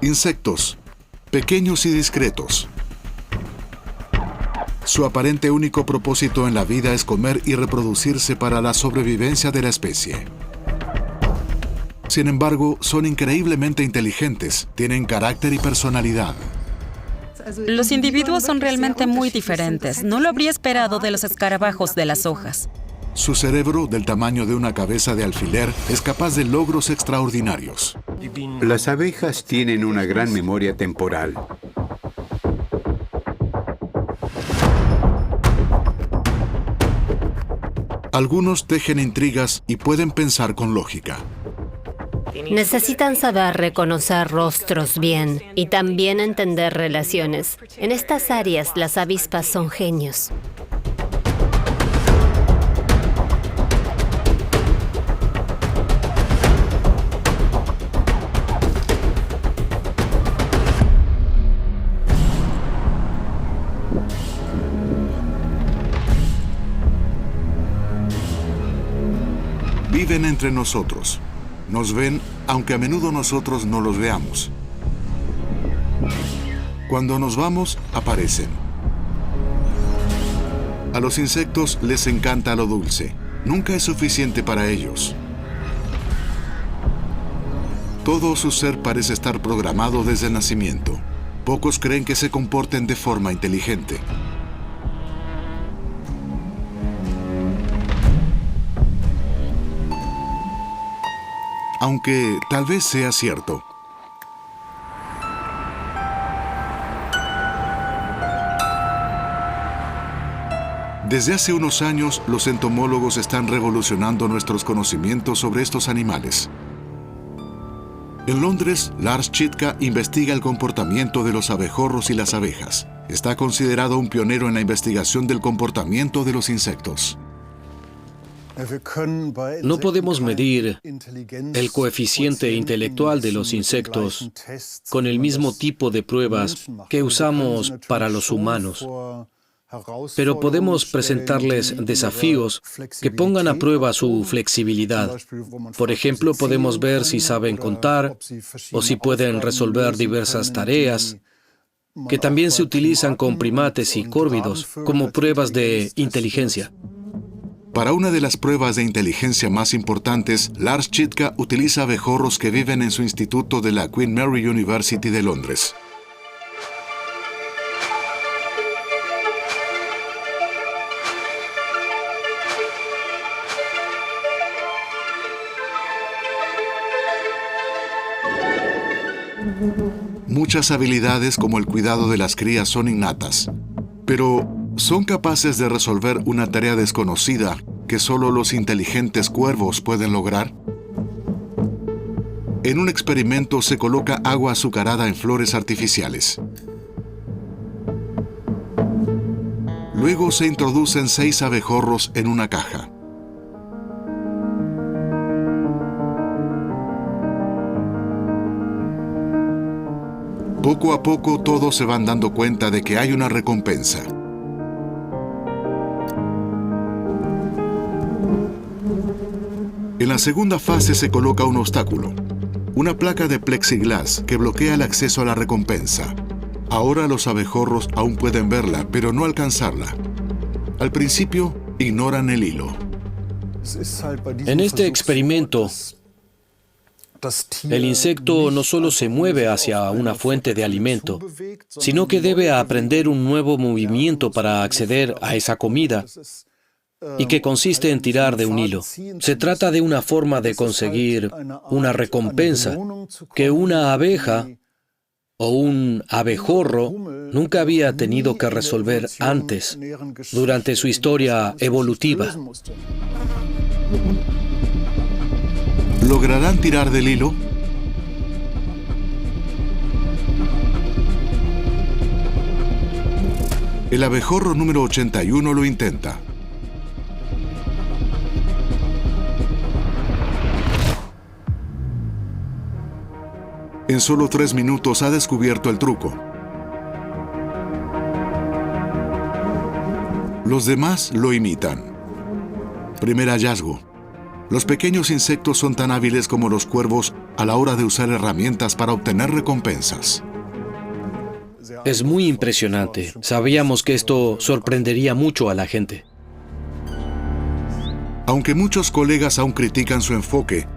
Insectos, pequeños y discretos. Su aparente único propósito en la vida es comer y reproducirse para la sobrevivencia de la especie. Sin embargo, son increíblemente inteligentes, tienen carácter y personalidad. Los individuos son realmente muy diferentes. No lo habría esperado de los escarabajos de las hojas. Su cerebro, del tamaño de una cabeza de alfiler, es capaz de logros extraordinarios. Las abejas tienen una gran memoria temporal. Algunos tejen intrigas y pueden pensar con lógica. Necesitan saber reconocer rostros bien y también entender relaciones. En estas áreas, las avispas son genios. Viven entre nosotros. Nos ven, aunque a menudo nosotros no los veamos. Cuando nos vamos, aparecen. A los insectos les encanta lo dulce. Nunca es suficiente para ellos. Todo su ser parece estar programado desde el nacimiento. Pocos creen que se comporten de forma inteligente. Aunque tal vez sea cierto. Desde hace unos años, los entomólogos están revolucionando nuestros conocimientos sobre estos animales. En Londres, Lars Chitka investiga el comportamiento de los abejorros y las abejas. Está considerado un pionero en la investigación del comportamiento de los insectos. No podemos medir el coeficiente intelectual de los insectos con el mismo tipo de pruebas que usamos para los humanos, pero podemos presentarles desafíos que pongan a prueba su flexibilidad. Por ejemplo, podemos ver si saben contar o si pueden resolver diversas tareas, que también se utilizan con primates y córvidos como pruebas de inteligencia. Para una de las pruebas de inteligencia más importantes, Lars Chitka utiliza abejorros que viven en su instituto de la Queen Mary University de Londres. Muchas habilidades como el cuidado de las crías son innatas, pero son capaces de resolver una tarea desconocida que solo los inteligentes cuervos pueden lograr. En un experimento se coloca agua azucarada en flores artificiales. Luego se introducen 6 abejorros en una caja. Poco a poco todos se van dando cuenta de que hay una recompensa. En la segunda fase se coloca un obstáculo, una placa de plexiglas que bloquea el acceso a la recompensa. Ahora los abejorros aún pueden verla, pero no alcanzarla. Al principio, ignoran el hilo. En este experimento, el insecto no solo se mueve hacia una fuente de alimento, sino que debe aprender un nuevo movimiento para acceder a esa comida, y que consiste en tirar de un hilo. Se trata de una forma de conseguir una recompensa que una abeja o un abejorro nunca había tenido que resolver antes durante su historia evolutiva. ¿Lograrán tirar del hilo? El abejorro número 81 lo intenta. En solo 3 minutos ha descubierto el truco. Los demás lo imitan. Primer hallazgo. Los pequeños insectos son tan hábiles como los cuervos a la hora de usar herramientas para obtener recompensas. Es muy impresionante. Sabíamos que esto sorprendería mucho a la gente. Aunque muchos colegas aún critican su enfoque,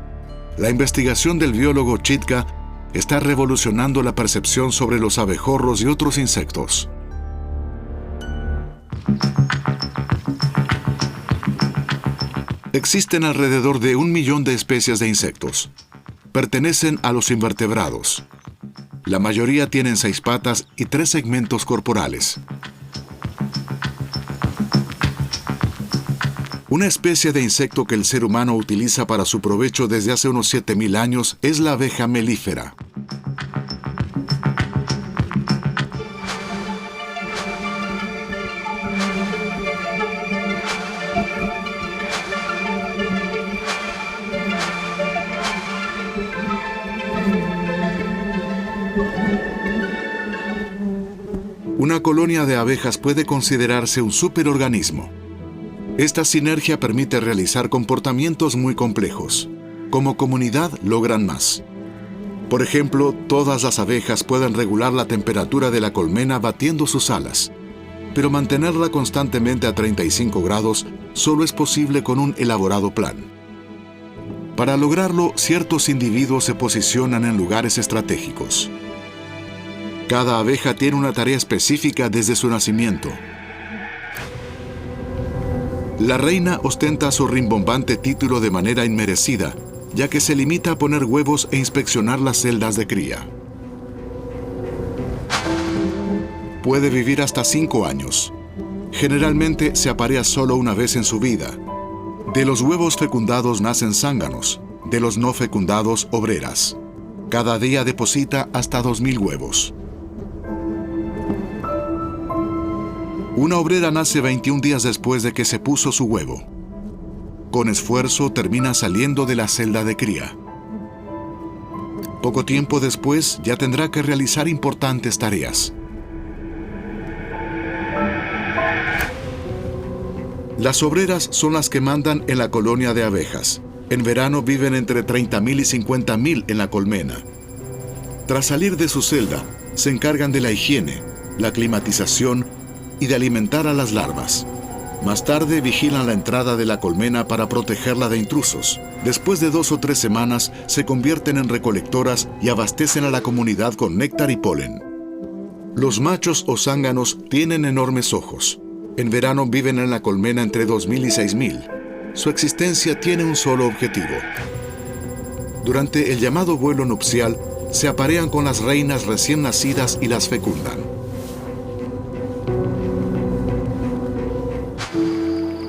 la investigación del biólogo Chitka está revolucionando la percepción sobre los abejorros y otros insectos. Existen alrededor de 1 millón de especies de insectos. Pertenecen a los invertebrados. La mayoría tienen 6 patas y 3 segmentos corporales. Una especie de insecto que el ser humano utiliza para su provecho desde hace unos 7.000 años es la abeja melífera. Una colonia de abejas puede considerarse un superorganismo. Esta sinergia permite realizar comportamientos muy complejos. Como comunidad logran más. Por ejemplo, todas las abejas pueden regular la temperatura de la colmena batiendo sus alas, pero mantenerla constantemente a 35 grados solo es posible con un elaborado plan. Para lograrlo, ciertos individuos se posicionan en lugares estratégicos. Cada abeja tiene una tarea específica desde su nacimiento. La reina ostenta su rimbombante título de manera inmerecida, ya que se limita a poner huevos e inspeccionar las celdas de cría. Puede vivir hasta 5 años. Generalmente se aparea solo una vez en su vida. De los huevos fecundados nacen zánganos, de los no fecundados, obreras. Cada día deposita hasta 2.000 huevos. Una obrera nace 21 días después de que se puso su huevo. Con esfuerzo termina saliendo de la celda de cría. Poco tiempo después ya tendrá que realizar importantes tareas. Las obreras son las que mandan en la colonia de abejas. En verano viven entre 30.000 y 50.000 en la colmena. Tras salir de su celda, se encargan de la higiene, la climatización y de alimentar a las larvas. Más tarde vigilan la entrada de la colmena para protegerla de intrusos. Después de 2 o 3 semanas, se convierten en recolectoras y abastecen a la comunidad con néctar y polen. Los machos o zánganos tienen enormes ojos. En verano viven en la colmena entre 2.000 y 6.000. Su existencia tiene un solo objetivo. Durante el llamado vuelo nupcial, se aparean con las reinas recién nacidas y las fecundan.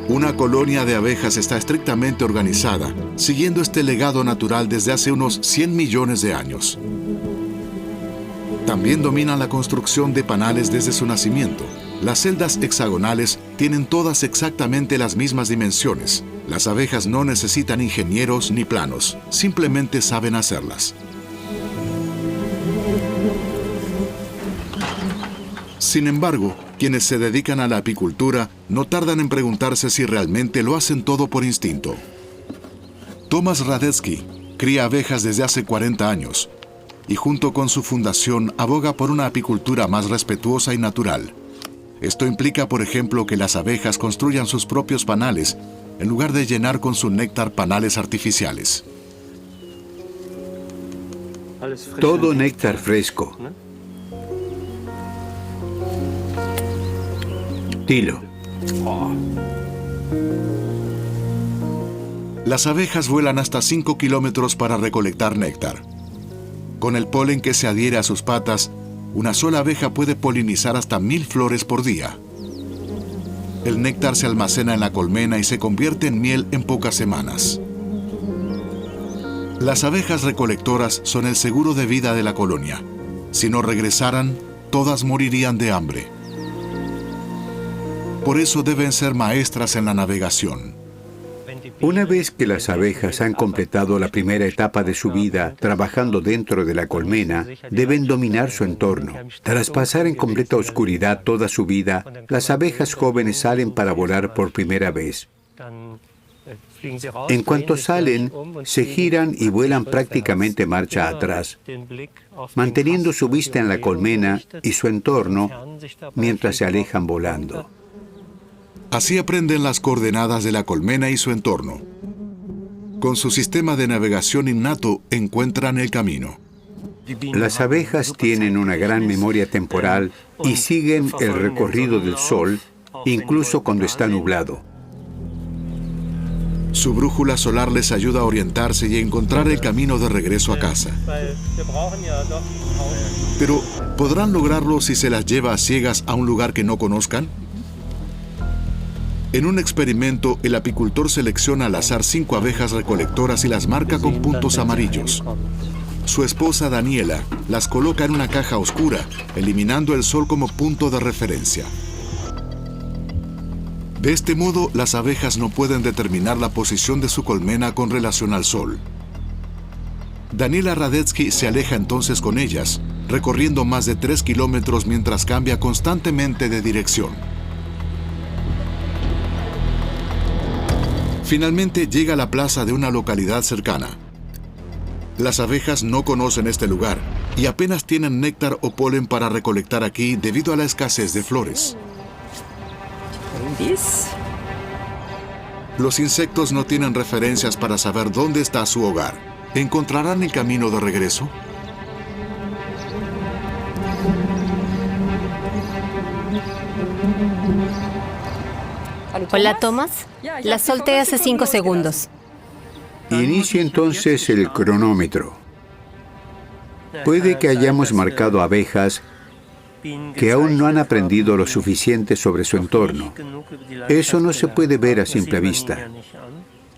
Una colonia de abejas está estrictamente organizada, siguiendo este legado natural desde hace unos 100 millones de años. También dominan la construcción de panales desde su nacimiento. Las celdas hexagonales tienen todas exactamente las mismas dimensiones. Las abejas no necesitan ingenieros ni planos, simplemente saben hacerlas. Sin embargo, quienes se dedican a la apicultura no tardan en preguntarse si realmente lo hacen todo por instinto. Thomas Radetzky cría abejas desde hace 40 años y junto con su fundación aboga por una apicultura más respetuosa y natural. Esto implica, por ejemplo, que las abejas construyan sus propios panales en lugar de llenar con su néctar panales artificiales. Todo néctar fresco. Tilo. Las abejas vuelan hasta 5 kilómetros para recolectar néctar. Con el polen que se adhiere a sus patas, una sola abeja puede polinizar hasta 1.000 flores por día. El néctar se almacena en la colmena y se convierte en miel en pocas semanas. Las abejas recolectoras son el seguro de vida de la colonia. Si no regresaran, todas morirían de hambre. Por eso deben ser maestras en la navegación. Una vez que las abejas han completado la primera etapa de su vida trabajando dentro de la colmena, deben dominar su entorno. Tras pasar en completa oscuridad toda su vida, las abejas jóvenes salen para volar por primera vez. En cuanto salen, se giran y vuelan prácticamente marcha atrás, manteniendo su vista en la colmena y su entorno mientras se alejan volando. Así aprenden las coordenadas de la colmena y su entorno. Con su sistema de navegación innato encuentran el camino. Las abejas tienen una gran memoria temporal y siguen el recorrido del sol, incluso cuando está nublado. Su brújula solar les ayuda a orientarse y a encontrar el camino de regreso a casa. Pero, ¿podrán lograrlo si se las lleva a ciegas a un lugar que no conozcan? En un experimento, el apicultor selecciona al azar 5 abejas recolectoras y las marca con puntos amarillos. Su esposa Daniela las coloca en una caja oscura, eliminando el sol como punto de referencia. De este modo, las abejas no pueden determinar la posición de su colmena con relación al sol. Daniela Radetzky se aleja entonces con ellas, recorriendo más de 3 kilómetros mientras cambia constantemente de dirección. Finalmente llega a la plaza de una localidad cercana. Las abejas no conocen este lugar y apenas tienen néctar o polen para recolectar aquí debido a la escasez de flores. Los insectos no tienen referencias para saber dónde está su hogar. ¿Encontrarán el camino de regreso? Hola, Thomas. La solté hace 5 segundos. Inicio entonces el cronómetro. Puede que hayamos marcado abejas que aún no han aprendido lo suficiente sobre su entorno. Eso no se puede ver a simple vista.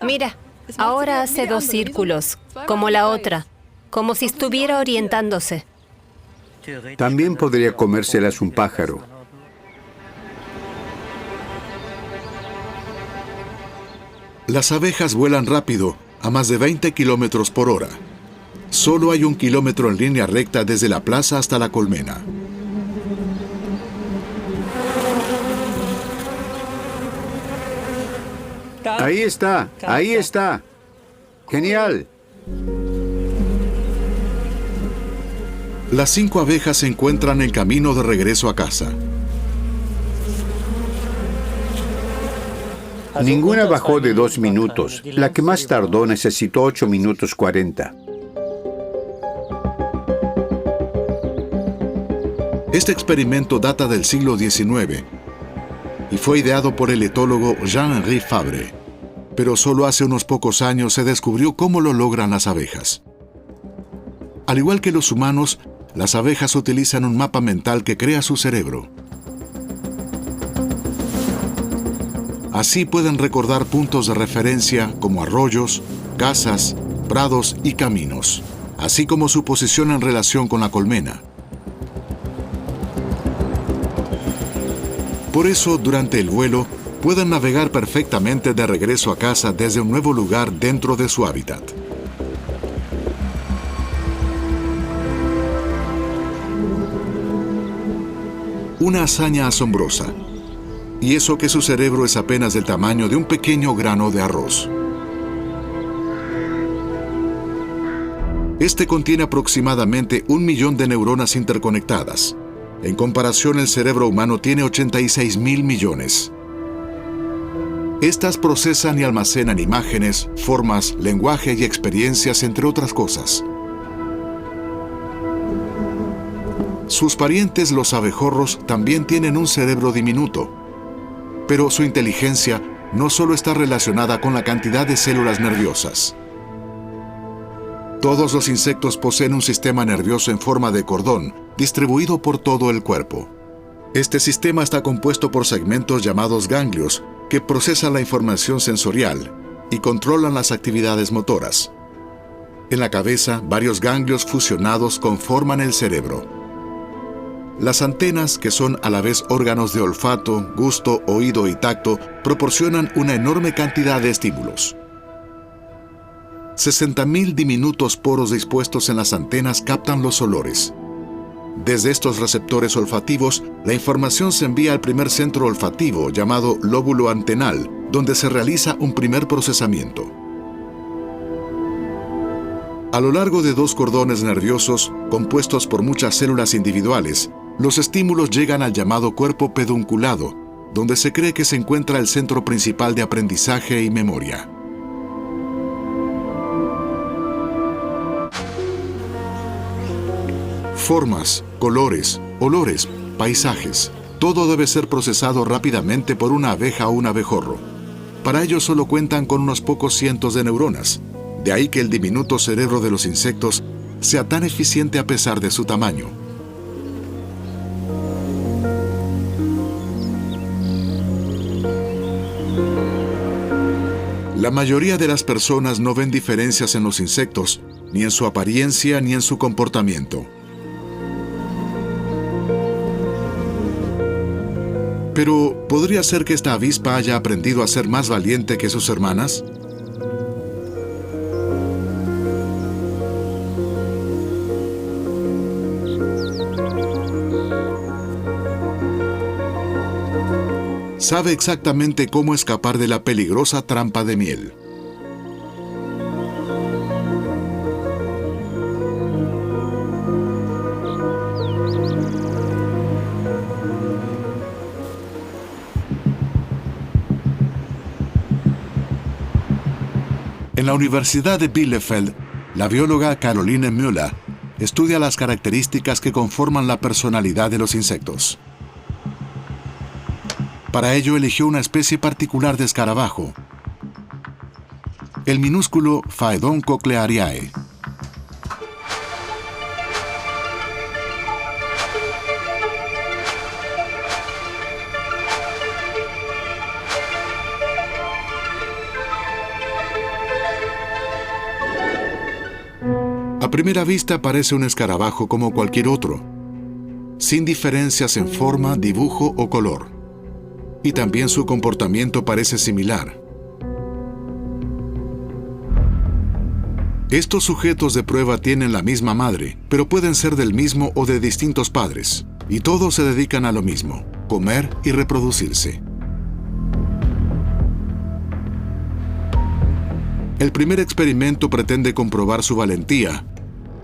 Mira, ahora hace 2 círculos, como la otra, como si estuviera orientándose. También podría comérselas un pájaro. Las abejas vuelan rápido, a más de 20 kilómetros por hora. Solo hay 1 kilómetro en línea recta desde la plaza hasta la colmena. Ahí está, ahí está. Genial. Las 5 abejas encuentran el camino de regreso a casa. Ninguna bajó de 2 minutos. La que más tardó necesitó 8 minutos 40. Este experimento data del siglo XIX y fue ideado por el etólogo Jean-Henri Fabre. Pero solo hace unos pocos años se descubrió cómo lo logran las abejas. Al igual que los humanos, las abejas utilizan un mapa mental que crea su cerebro. Así pueden recordar puntos de referencia como arroyos, casas, prados y caminos, así como su posición en relación con la colmena. Por eso, durante el vuelo, pueden navegar perfectamente de regreso a casa desde un nuevo lugar dentro de su hábitat. Una hazaña asombrosa. Y eso que su cerebro es apenas del tamaño de un pequeño grano de arroz. Este contiene aproximadamente 1 millón de neuronas interconectadas. En comparación, el cerebro humano tiene 86.000 millones. Estas procesan y almacenan imágenes, formas, lenguaje y experiencias, entre otras cosas. Sus parientes, los abejorros, también tienen un cerebro diminuto. Pero su inteligencia no solo está relacionada con la cantidad de células nerviosas. Todos los insectos poseen un sistema nervioso en forma de cordón, distribuido por todo el cuerpo. Este sistema está compuesto por segmentos llamados ganglios, que procesan la información sensorial y controlan las actividades motoras. En la cabeza, varios ganglios fusionados conforman el cerebro. Las antenas, que son a la vez órganos de olfato, gusto, oído y tacto, proporcionan una enorme cantidad de estímulos. 60.000 diminutos poros dispuestos en las antenas captan los olores. Desde estos receptores olfativos, la información se envía al primer centro olfativo, llamado lóbulo antenal, donde se realiza un primer procesamiento. A lo largo de 2 cordones nerviosos, compuestos por muchas células individuales, los estímulos llegan al llamado cuerpo pedunculado, donde se cree que se encuentra el centro principal de aprendizaje y memoria. Formas, colores, olores, paisajes, todo debe ser procesado rápidamente por una abeja o un abejorro. Para ello solo cuentan con unos pocos cientos de neuronas, de ahí que el diminuto cerebro de los insectos sea tan eficiente a pesar de su tamaño. La mayoría de las personas no ven diferencias en los insectos, ni en su apariencia ni en su comportamiento. Pero, ¿podría ser que esta avispa haya aprendido a ser más valiente que sus hermanas? Sabe exactamente cómo escapar de la peligrosa trampa de miel. En la Universidad de Bielefeld, la bióloga Caroline Müller estudia las características que conforman la personalidad de los insectos. Para ello eligió una especie particular de escarabajo, el minúsculo Phaedon cochleariae. A primera vista parece un escarabajo como cualquier otro, sin diferencias en forma, dibujo o color. Y también su comportamiento parece similar. Estos sujetos de prueba tienen la misma madre, pero pueden ser del mismo o de distintos padres, y todos se dedican a lo mismo, comer y reproducirse. El primer experimento pretende comprobar su valentía,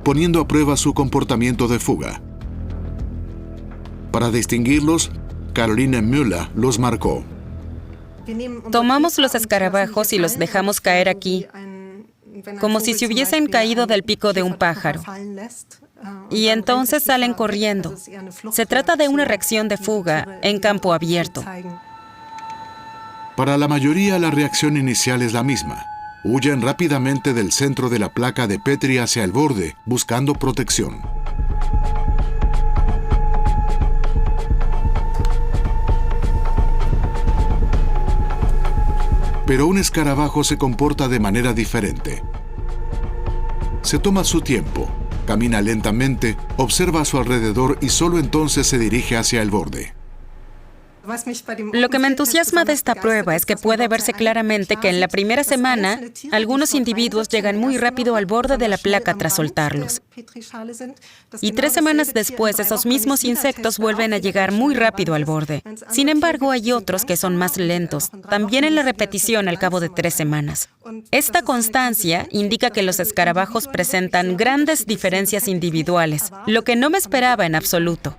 poniendo a prueba su comportamiento de fuga. Para distinguirlos, Caroline Müller los marcó. Tomamos los escarabajos y los dejamos caer aquí, como si se hubiesen caído del pico de un pájaro. Y entonces salen corriendo. Se trata de una reacción de fuga en campo abierto. Para la mayoría, la reacción inicial es la misma. Huyen rápidamente del centro de la placa de Petri hacia el borde, buscando protección. Pero un escarabajo se comporta de manera diferente. Se toma su tiempo, camina lentamente, observa a su alrededor y solo entonces se dirige hacia el borde. Lo que me entusiasma de esta prueba es que puede verse claramente que en la primera semana, algunos individuos llegan muy rápido al borde de la placa tras soltarlos. Y 3 semanas después, esos mismos insectos vuelven a llegar muy rápido al borde. Sin embargo, hay otros que son más lentos, también en la repetición al cabo de 3 semanas. Esta constancia indica que los escarabajos presentan grandes diferencias individuales, lo que no me esperaba en absoluto.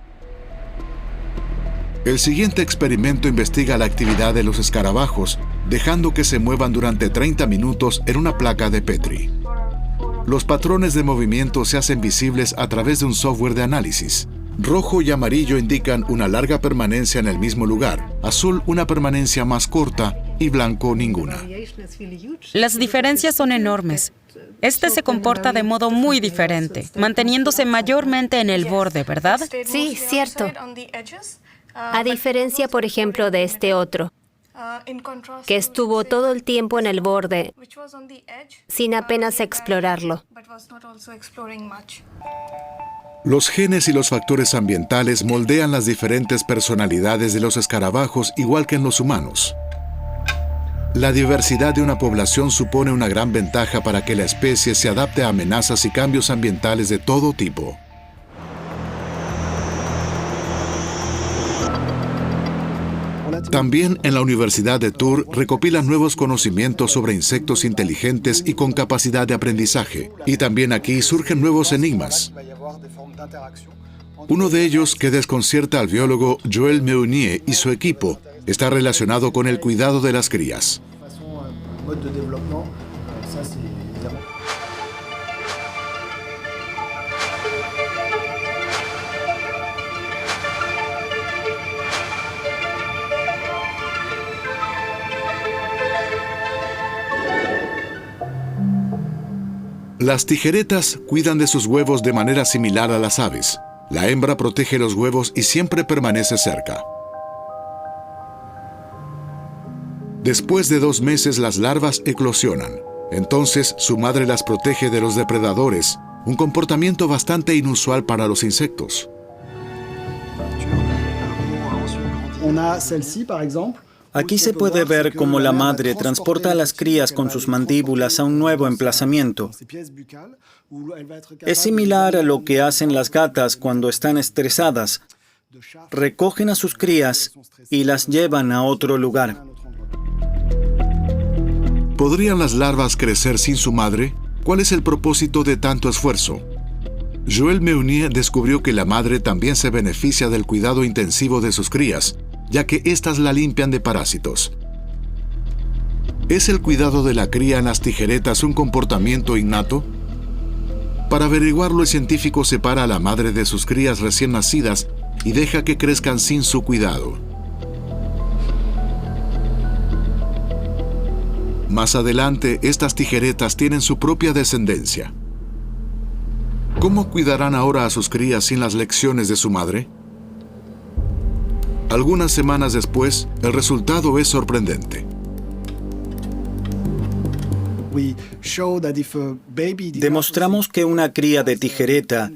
El siguiente experimento investiga la actividad de los escarabajos, dejando que se muevan durante 30 minutos en una placa de Petri. Los patrones de movimiento se hacen visibles a través de un software de análisis. Rojo y amarillo indican una larga permanencia en el mismo lugar, azul una permanencia más corta y blanco ninguna. Las diferencias son enormes. Este se comporta de modo muy diferente, manteniéndose mayormente en el borde, ¿verdad? Sí, cierto. A diferencia, por ejemplo, de este otro, que estuvo todo el tiempo en el borde, sin apenas explorarlo. Los genes y los factores ambientales moldean las diferentes personalidades de los escarabajos igual que en los humanos. La diversidad de una población supone una gran ventaja para que la especie se adapte a amenazas y cambios ambientales de todo tipo. También en la Universidad de Tours recopilan nuevos conocimientos sobre insectos inteligentes y con capacidad de aprendizaje. Y también aquí surgen nuevos enigmas. Uno de ellos, que desconcierta al biólogo Joël Meunier y su equipo, está relacionado con el cuidado de las crías. Las tijeretas cuidan de sus huevos de manera similar a las aves. La hembra protege los huevos y siempre permanece cerca. Después de 2 meses, las larvas eclosionan. Entonces, su madre las protege de los depredadores, un comportamiento bastante inusual para los insectos. Aquí se puede ver cómo la madre transporta a las crías con sus mandíbulas a un nuevo emplazamiento. Es similar a lo que hacen las gatas cuando están estresadas. Recogen a sus crías y las llevan a otro lugar. ¿Podrían las larvas crecer sin su madre? ¿Cuál es el propósito de tanto esfuerzo? Joël Meunier descubrió que la madre también se beneficia del cuidado intensivo de sus crías, ya que éstas la limpian de parásitos. ¿Es el cuidado de la cría en las tijeretas un comportamiento innato? Para averiguarlo, el científico separa a la madre de sus crías recién nacidas y deja que crezcan sin su cuidado. Más adelante, estas tijeretas tienen su propia descendencia. ¿Cómo cuidarán ahora a sus crías sin las lecciones de su madre? Algunas semanas después, el resultado es sorprendente. Demostramos que una cría de tijereta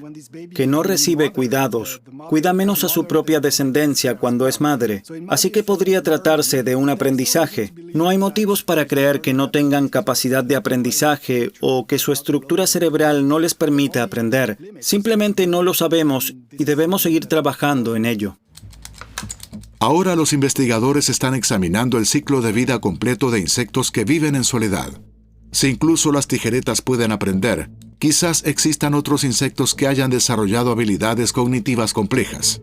que no recibe cuidados cuida menos a su propia descendencia cuando es madre, así que podría tratarse de un aprendizaje. No hay motivos para creer que no tengan capacidad de aprendizaje o que su estructura cerebral no les permita aprender. Simplemente no lo sabemos y debemos seguir trabajando en ello. Ahora los investigadores están examinando el ciclo de vida completo de insectos que viven en soledad. Si incluso las tijeretas pueden aprender, quizás existan otros insectos que hayan desarrollado habilidades cognitivas complejas.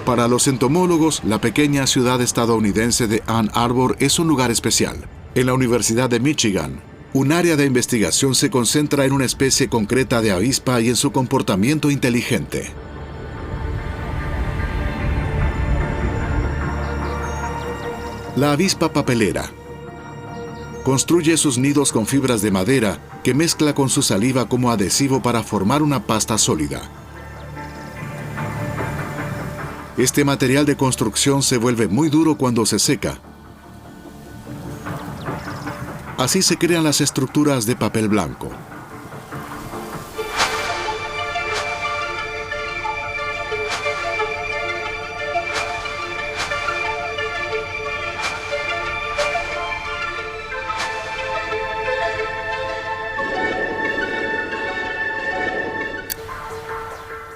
Para los entomólogos, la pequeña ciudad estadounidense de Ann Arbor es un lugar especial. En la Universidad de Michigan, un área de investigación se concentra en una especie concreta de avispa y en su comportamiento inteligente. La avispa papelera construye sus nidos con fibras de madera que mezcla con su saliva como adhesivo para formar una pasta sólida. Este material de construcción se vuelve muy duro cuando se seca. Así se crean las estructuras de papel blanco.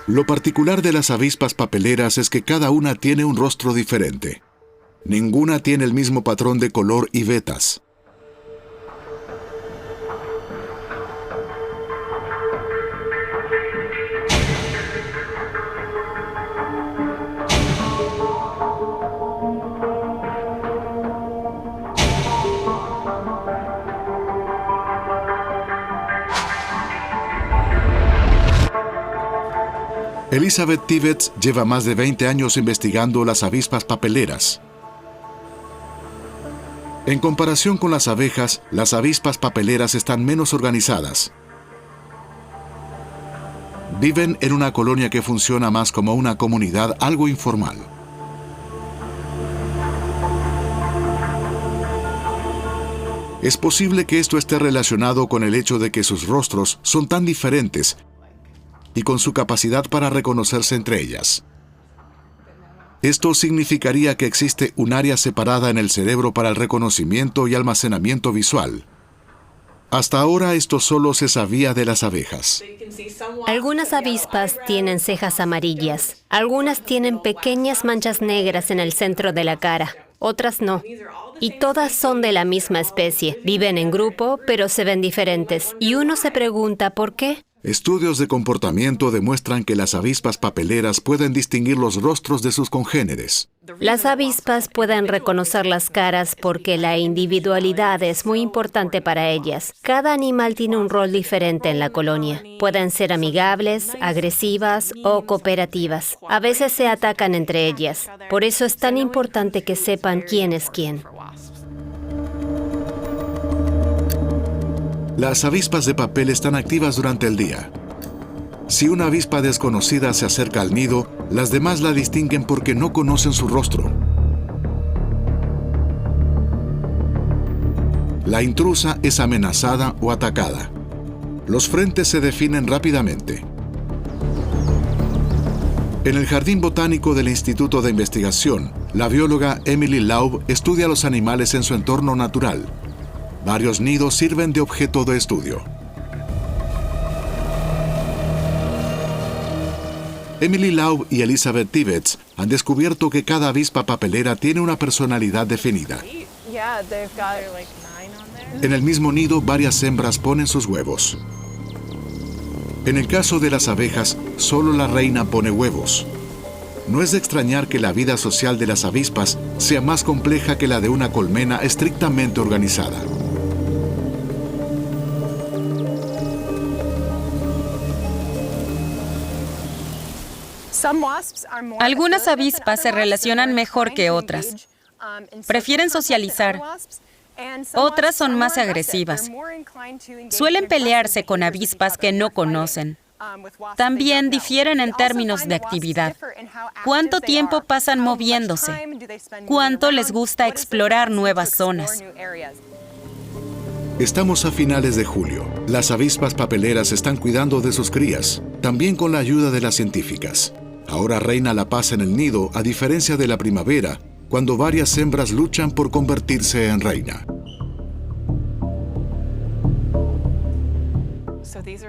Lo particular de las avispas papeleras es que cada una tiene un rostro diferente. Ninguna tiene el mismo patrón de color y vetas. Elizabeth Tibbets lleva más de 20 años investigando las avispas papeleras. En comparación con las abejas, las avispas papeleras están menos organizadas. Viven en una colonia que funciona más como una comunidad algo informal. Es posible que esto esté relacionado con el hecho de que sus rostros son tan diferentes y con su capacidad para reconocerse entre ellas. Esto significaría que existe un área separada en el cerebro para el reconocimiento y almacenamiento visual. Hasta ahora esto solo se sabía de las abejas. Algunas avispas tienen cejas amarillas. Algunas tienen pequeñas manchas negras en el centro de la cara. Otras no. Y todas son de la misma especie. Viven en grupo, pero se ven diferentes. Y uno se pregunta ¿por qué? Estudios de comportamiento demuestran que las avispas papeleras pueden distinguir los rostros de sus congéneres. Las avispas pueden reconocer las caras porque la individualidad es muy importante para ellas. Cada animal tiene un rol diferente en la colonia. Pueden ser amigables, agresivas o cooperativas. A veces se atacan entre ellas. Por eso es tan importante que sepan quién es quién. Las avispas de papel están activas durante el día. Si una avispa desconocida se acerca al nido, las demás la distinguen porque no conocen su rostro. La intrusa es amenazada o atacada. Los frentes se definen rápidamente. En el Jardín Botánico del Instituto de Investigación, la bióloga Emily Laub estudia los animales en su entorno natural. Varios nidos sirven de objeto de estudio. Emily Laub y Elizabeth Tibbets han descubierto que cada avispa papelera tiene una personalidad definida. En el mismo nido, varias hembras ponen sus huevos. En el caso de las abejas, solo la reina pone huevos. No es de extrañar que la vida social de las avispas sea más compleja que la de una colmena estrictamente organizada. Algunas avispas se relacionan mejor que otras. Prefieren socializar. Otras son más agresivas. Suelen pelearse con avispas que no conocen. También difieren en términos de actividad. ¿Cuánto tiempo pasan moviéndose? ¿Cuánto les gusta explorar nuevas zonas? Estamos a finales de julio. Las avispas papeleras están cuidando de sus crías, también con la ayuda de las científicas. Ahora reina la paz en el nido, a diferencia de la primavera, cuando varias hembras luchan por convertirse en reina.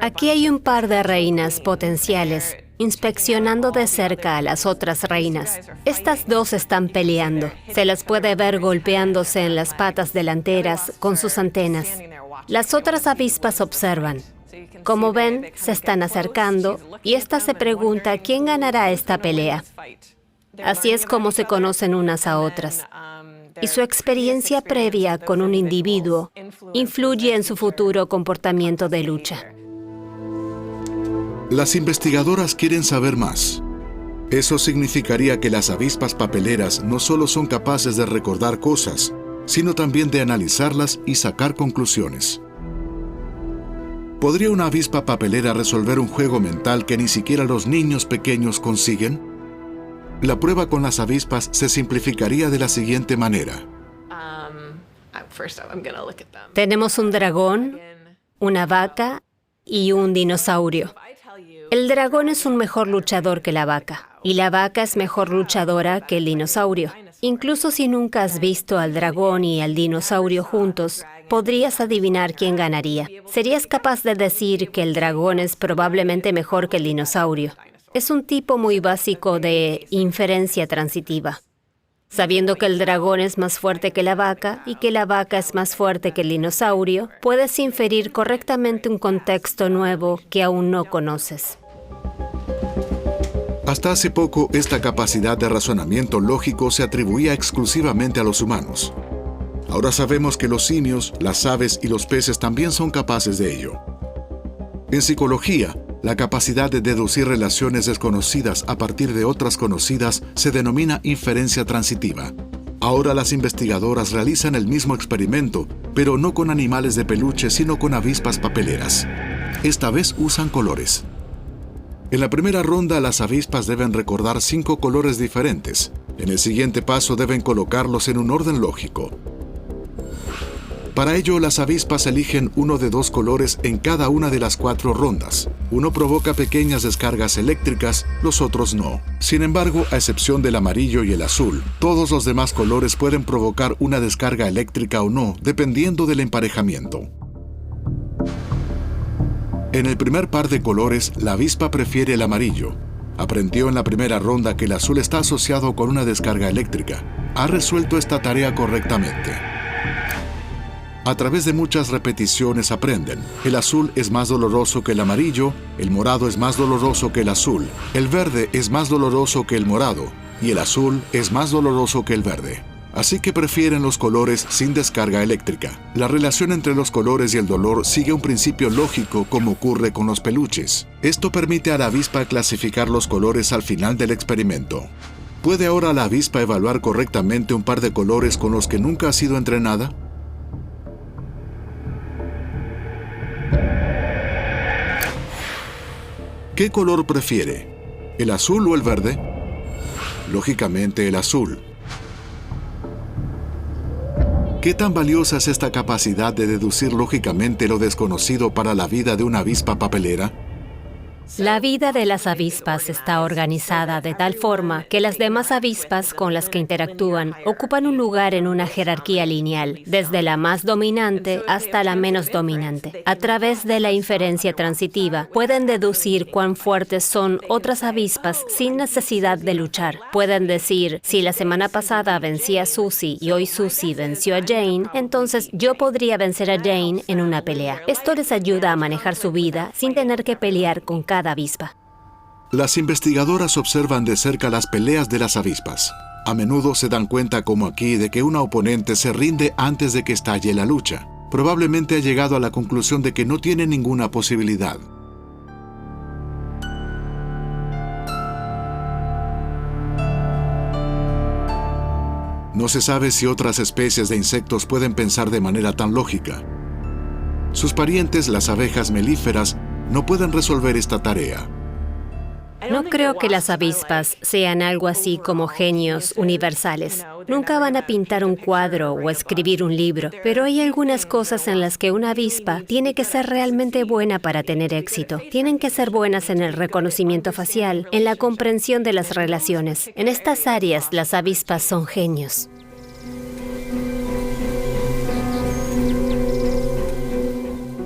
Aquí hay un par de reinas potenciales, inspeccionando de cerca a las otras reinas. Estas dos están peleando. Se las puede ver golpeándose en las patas delanteras con sus antenas. Las otras avispas observan. Como ven, se están acercando y esta se pregunta quién ganará esta pelea. Así es como se conocen unas a otras. Y su experiencia previa con un individuo influye en su futuro comportamiento de lucha. Las investigadoras quieren saber más. Eso significaría que las avispas papeleras no solo son capaces de recordar cosas, sino también de analizarlas y sacar conclusiones. ¿Podría una avispa papelera resolver un juego mental que ni siquiera los niños pequeños consiguen? La prueba con las avispas se simplificaría de la siguiente manera. Tenemos un dragón, una vaca y un dinosaurio. El dragón es un mejor luchador que la vaca, y la vaca es mejor luchadora que el dinosaurio. Incluso si nunca has visto al dragón y al dinosaurio juntos, podrías adivinar quién ganaría. Serías capaz de decir que el dragón es probablemente mejor que el dinosaurio. Es un tipo muy básico de inferencia transitiva. Sabiendo que el dragón es más fuerte que la vaca y que la vaca es más fuerte que el dinosaurio, puedes inferir correctamente un contexto nuevo que aún no conoces. Hasta hace poco, esta capacidad de razonamiento lógico se atribuía exclusivamente a los humanos. Ahora sabemos que los simios, las aves y los peces también son capaces de ello. En psicología, la capacidad de deducir relaciones desconocidas a partir de otras conocidas se denomina inferencia transitiva. Ahora las investigadoras realizan el mismo experimento, pero no con animales de peluche, sino con avispas papeleras. Esta vez usan colores. En la primera ronda, las avispas deben recordar 5 colores diferentes. En el siguiente paso deben colocarlos en un orden lógico. Para ello, las avispas eligen uno de 2 colores en cada una de las 4 rondas. Uno provoca pequeñas descargas eléctricas, los otros no. Sin embargo, a excepción del amarillo y el azul, todos los demás colores pueden provocar una descarga eléctrica o no, dependiendo del emparejamiento. En el primer par de colores, la avispa prefiere el amarillo. Aprendió en la primera ronda que el azul está asociado con una descarga eléctrica. Ha resuelto esta tarea correctamente. A través de muchas repeticiones aprenden. El azul es más doloroso que el amarillo, el morado es más doloroso que el azul, el verde es más doloroso que el morado y el azul es más doloroso que el verde. Así que prefieren los colores sin descarga eléctrica. La relación entre los colores y el dolor sigue un principio lógico como ocurre con los peluches. Esto permite a la avispa clasificar los colores al final del experimento. ¿Puede ahora la avispa evaluar correctamente un par de colores con los que nunca ha sido entrenada? ¿Qué color prefiere? ¿El azul o el verde? Lógicamente el azul. ¿Qué tan valiosa es esta capacidad de deducir lógicamente lo desconocido para la vida de una avispa papelera? La vida de las avispas está organizada de tal forma que las demás avispas con las que interactúan ocupan un lugar en una jerarquía lineal, desde la más dominante hasta la menos dominante. A través de la inferencia transitiva, pueden deducir cuán fuertes son otras avispas sin necesidad de luchar. Pueden decir, si la semana pasada vencí a Susie y hoy Susie venció a Jane, entonces yo podría vencer a Jane en una pelea. Esto les ayuda a manejar su vida sin tener que pelear con cada avispa. Las investigadoras observan de cerca las peleas de las avispas. A menudo se dan cuenta, como aquí, de que una oponente se rinde antes de que estalle la lucha. Probablemente ha llegado a la conclusión de que no tiene ninguna posibilidad. No se sabe si otras especies de insectos pueden pensar de manera tan lógica. Sus parientes, las abejas melíferas, no pueden resolver esta tarea. No creo que las avispas sean algo así como genios universales. Nunca van a pintar un cuadro o escribir un libro, pero hay algunas cosas en las que una avispa tiene que ser realmente buena para tener éxito. Tienen que ser buenas en el reconocimiento facial, en la comprensión de las relaciones. En estas áreas, las avispas son genios.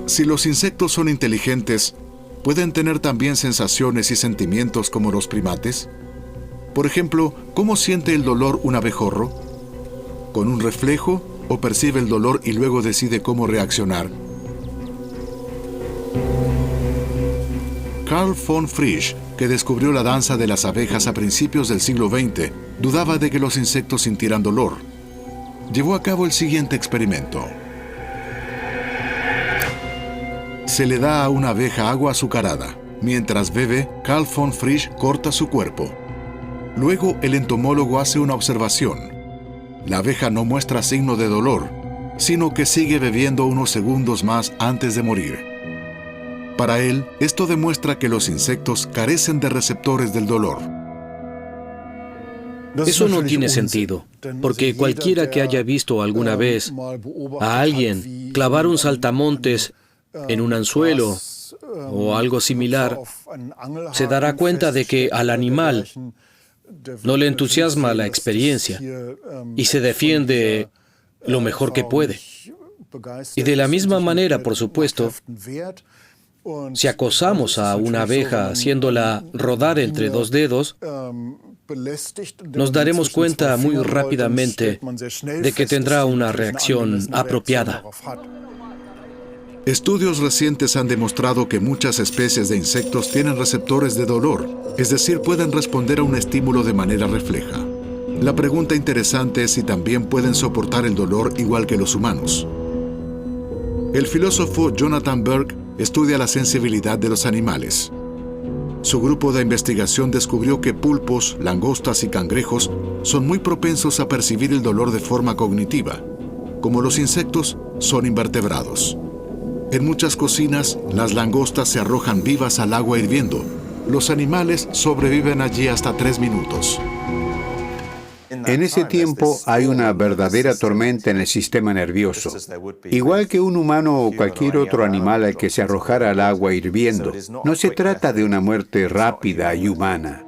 Si los insectos son inteligentes, ¿pueden tener también sensaciones y sentimientos como los primates? Por ejemplo, ¿cómo siente el dolor un abejorro? ¿Con un reflejo o percibe el dolor y luego decide cómo reaccionar? Carl von Frisch, que descubrió la danza de las abejas a principios del siglo XX, dudaba de que los insectos sintieran dolor. Llevó a cabo el siguiente experimento. Se le da a una abeja agua azucarada. Mientras bebe, Carl von Frisch corta su cuerpo. Luego, el entomólogo hace una observación. La abeja no muestra signo de dolor, sino que sigue bebiendo unos segundos más antes de morir. Para él, esto demuestra que los insectos carecen de receptores del dolor. Eso no tiene sentido, porque cualquiera que haya visto alguna vez a alguien clavar un saltamontes en un anzuelo o algo similar, se dará cuenta de que al animal no le entusiasma la experiencia y se defiende lo mejor que puede. Y de la misma manera, por supuesto, si acosamos a una abeja haciéndola rodar entre dos dedos, nos daremos cuenta muy rápidamente de que tendrá una reacción apropiada. Estudios recientes han demostrado que muchas especies de insectos tienen receptores de dolor, es decir, pueden responder a un estímulo de manera refleja. La pregunta interesante es si también pueden soportar el dolor igual que los humanos. El filósofo Jonathan Berg estudia la sensibilidad de los animales. Su grupo de investigación descubrió que pulpos, langostas y cangrejos son muy propensos a percibir el dolor de forma cognitiva. Como los insectos, son invertebrados. En muchas cocinas, las langostas se arrojan vivas al agua hirviendo. Los animales sobreviven allí hasta 3 minutos. En ese tiempo hay una verdadera tormenta en el sistema nervioso. Igual que un humano o cualquier otro animal al que se arrojara al agua hirviendo, no se trata de una muerte rápida y humana.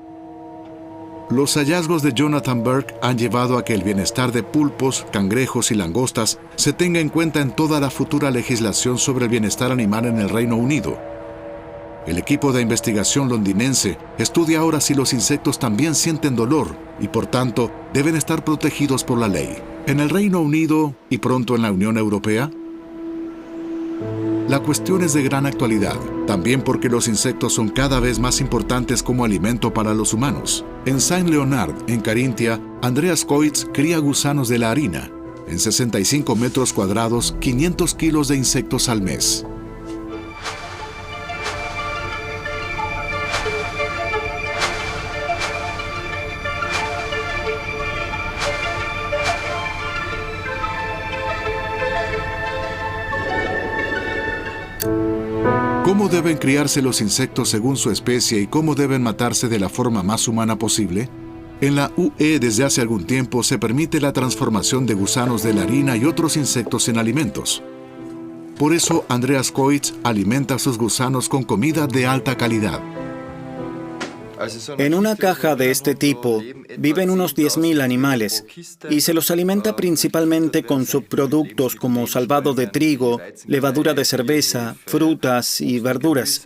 Los hallazgos de Jonathan Berg han llevado a que el bienestar de pulpos, cangrejos y langostas se tenga en cuenta en toda la futura legislación sobre el bienestar animal en el Reino Unido. El equipo de investigación londinense estudia ahora si los insectos también sienten dolor y por tanto deben estar protegidos por la ley. En el Reino Unido y pronto en la Unión Europea, la cuestión es de gran actualidad, también porque los insectos son cada vez más importantes como alimento para los humanos. En Saint-Léonard, en Carintia, Andreas Koitz cría gusanos de la harina. En 65 metros cuadrados, 500 kilos de insectos al mes. ¿Cómo deben criarse los insectos según su especie y cómo deben matarse de la forma más humana posible? En la UE desde hace algún tiempo se permite la transformación de gusanos de la harina y otros insectos en alimentos. Por eso Andreas Koitz alimenta a sus gusanos con comida de alta calidad. En una caja de este tipo viven unos 10.000 animales y se los alimenta principalmente con subproductos como salvado de trigo, levadura de cerveza, frutas y verduras.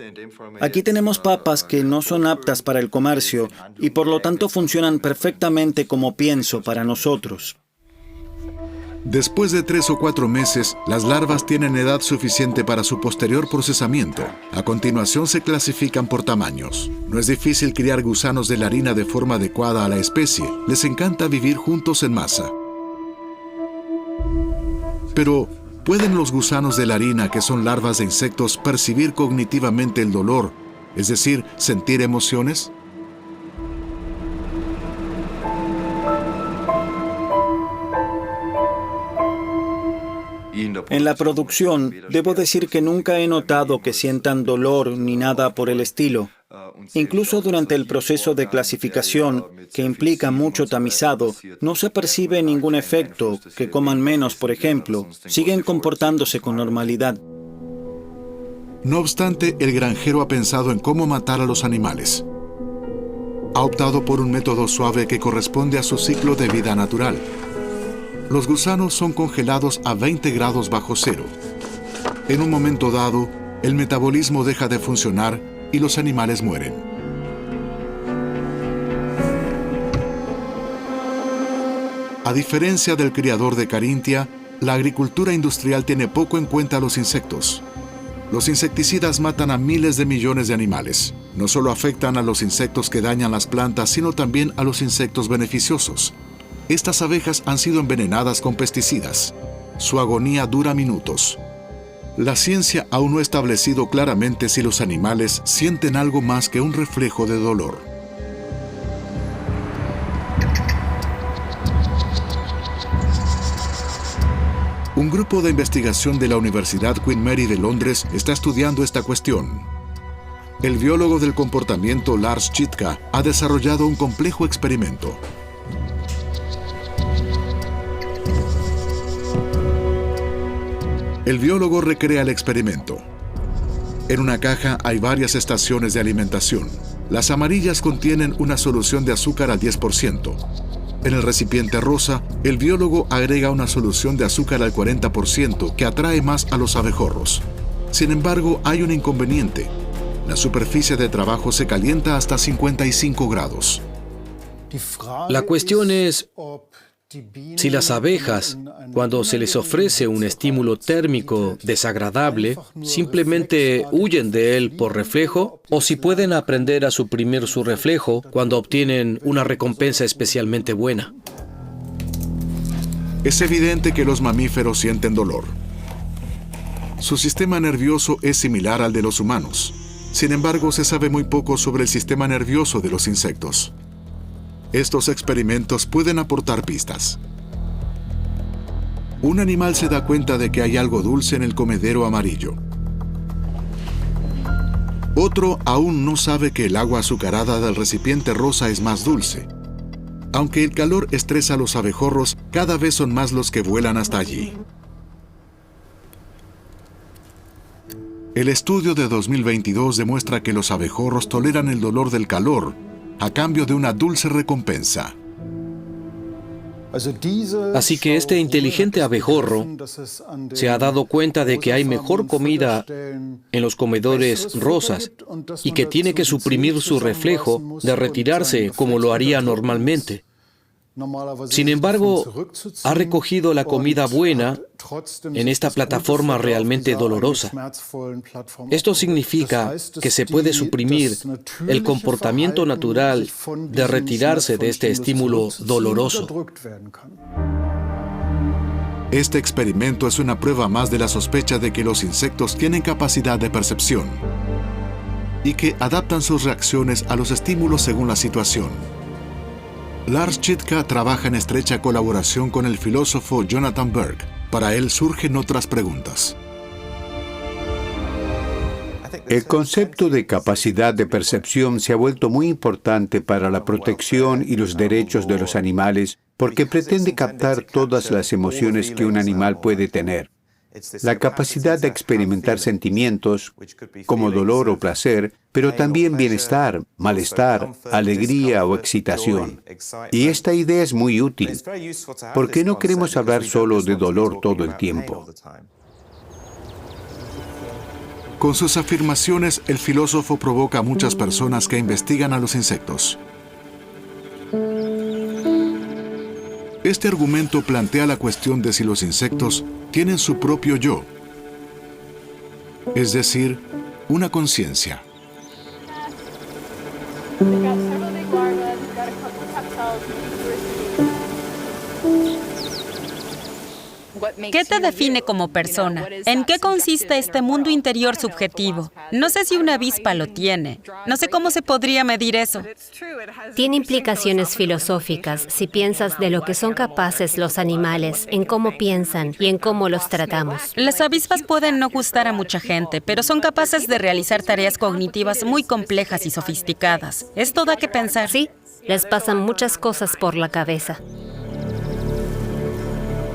Aquí tenemos papas que no son aptas para el comercio y por lo tanto funcionan perfectamente como pienso para nosotros. Después de 3 o 4 meses, las larvas tienen edad suficiente para su posterior procesamiento. A continuación se clasifican por tamaños. No es difícil criar gusanos de la harina de forma adecuada a la especie. Les encanta vivir juntos en masa. Pero, ¿pueden los gusanos de la harina, que son larvas de insectos, percibir cognitivamente el dolor, es decir, sentir emociones? En la producción, debo decir que nunca he notado que sientan dolor ni nada por el estilo. Incluso durante el proceso de clasificación, que implica mucho tamizado, no se percibe ningún efecto, que coman menos, por ejemplo. Siguen comportándose con normalidad. No obstante, el granjero ha pensado en cómo matar a los animales. Ha optado por un método suave que corresponde a su ciclo de vida natural. Los gusanos son congelados a 20 grados bajo cero. En un momento dado, el metabolismo deja de funcionar y los animales mueren. A diferencia del criador de Carintia, la agricultura industrial tiene poco en cuenta a los insectos. Los insecticidas matan a miles de millones de animales. No solo afectan a los insectos que dañan las plantas, sino también a los insectos beneficiosos. Estas abejas han sido envenenadas con pesticidas. Su agonía dura minutos. La ciencia aún no ha establecido claramente si los animales sienten algo más que un reflejo de dolor. Un grupo de investigación de la Universidad Queen Mary de Londres está estudiando esta cuestión. El biólogo del comportamiento Lars Chitka ha desarrollado un complejo experimento. El biólogo recrea el experimento. En una caja hay varias estaciones de alimentación. Las amarillas contienen una solución de azúcar al 10%. En el recipiente rosa, el biólogo agrega una solución de azúcar al 40% que atrae más a los abejorros. Sin embargo, hay un inconveniente. La superficie de trabajo se calienta hasta 55 grados. La cuestión es si las abejas, cuando se les ofrece un estímulo térmico desagradable, simplemente huyen de él por reflejo, o si pueden aprender a suprimir su reflejo cuando obtienen una recompensa especialmente buena. Es evidente que los mamíferos sienten dolor. Su sistema nervioso es similar al de los humanos. Sin embargo, se sabe muy poco sobre el sistema nervioso de los insectos. Estos experimentos pueden aportar pistas. Un animal se da cuenta de que hay algo dulce en el comedero amarillo. Otro aún no sabe que el agua azucarada del recipiente rosa es más dulce. Aunque el calor estresa a los abejorros, cada vez son más los que vuelan hasta allí. El estudio de 2022 demuestra que los abejorros toleran el dolor del calor a cambio de una dulce recompensa. Así que este inteligente abejorro se ha dado cuenta de que hay mejor comida en los comedores rosas y que tiene que suprimir su reflejo de retirarse como lo haría normalmente. Sin embargo, ha recogido la comida buena en esta plataforma realmente dolorosa. Esto significa que se puede suprimir el comportamiento natural de retirarse de este estímulo doloroso. Este experimento es una prueba más de la sospecha de que los insectos tienen capacidad de percepción y que adaptan sus reacciones a los estímulos según la situación. Lars Chitka trabaja en estrecha colaboración con el filósofo Jonathan Berg. Para él surgen otras preguntas. El concepto de capacidad de percepción se ha vuelto muy importante para la protección y los derechos de los animales porque pretende captar todas las emociones que un animal puede tener. La capacidad de experimentar sentimientos como dolor o placer, pero también bienestar, malestar, alegría o excitación. Y esta idea es muy útil, porque no queremos hablar solo de dolor todo el tiempo. Con sus afirmaciones, el filósofo provoca a muchas personas que investigan a los insectos. Este argumento plantea la cuestión de si los insectos tienen su propio yo, es decir, una conciencia. ¿Qué te define como persona? ¿En qué consiste este mundo interior subjetivo? No sé si una avispa lo tiene. No sé cómo se podría medir eso. Tiene implicaciones filosóficas si piensas de lo que son capaces los animales, en cómo piensan y en cómo los tratamos. Las avispas pueden no gustar a mucha gente, pero son capaces de realizar tareas cognitivas muy complejas y sofisticadas. Esto da que pensar. Sí, les pasan muchas cosas por la cabeza.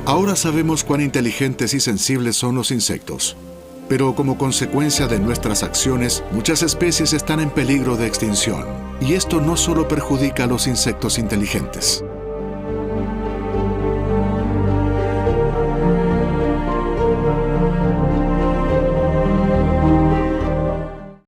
Ahora sabemos cuán inteligentes y sensibles son los insectos. Pero como consecuencia de nuestras acciones, muchas especies están en peligro de extinción. Y esto no solo perjudica a los insectos inteligentes.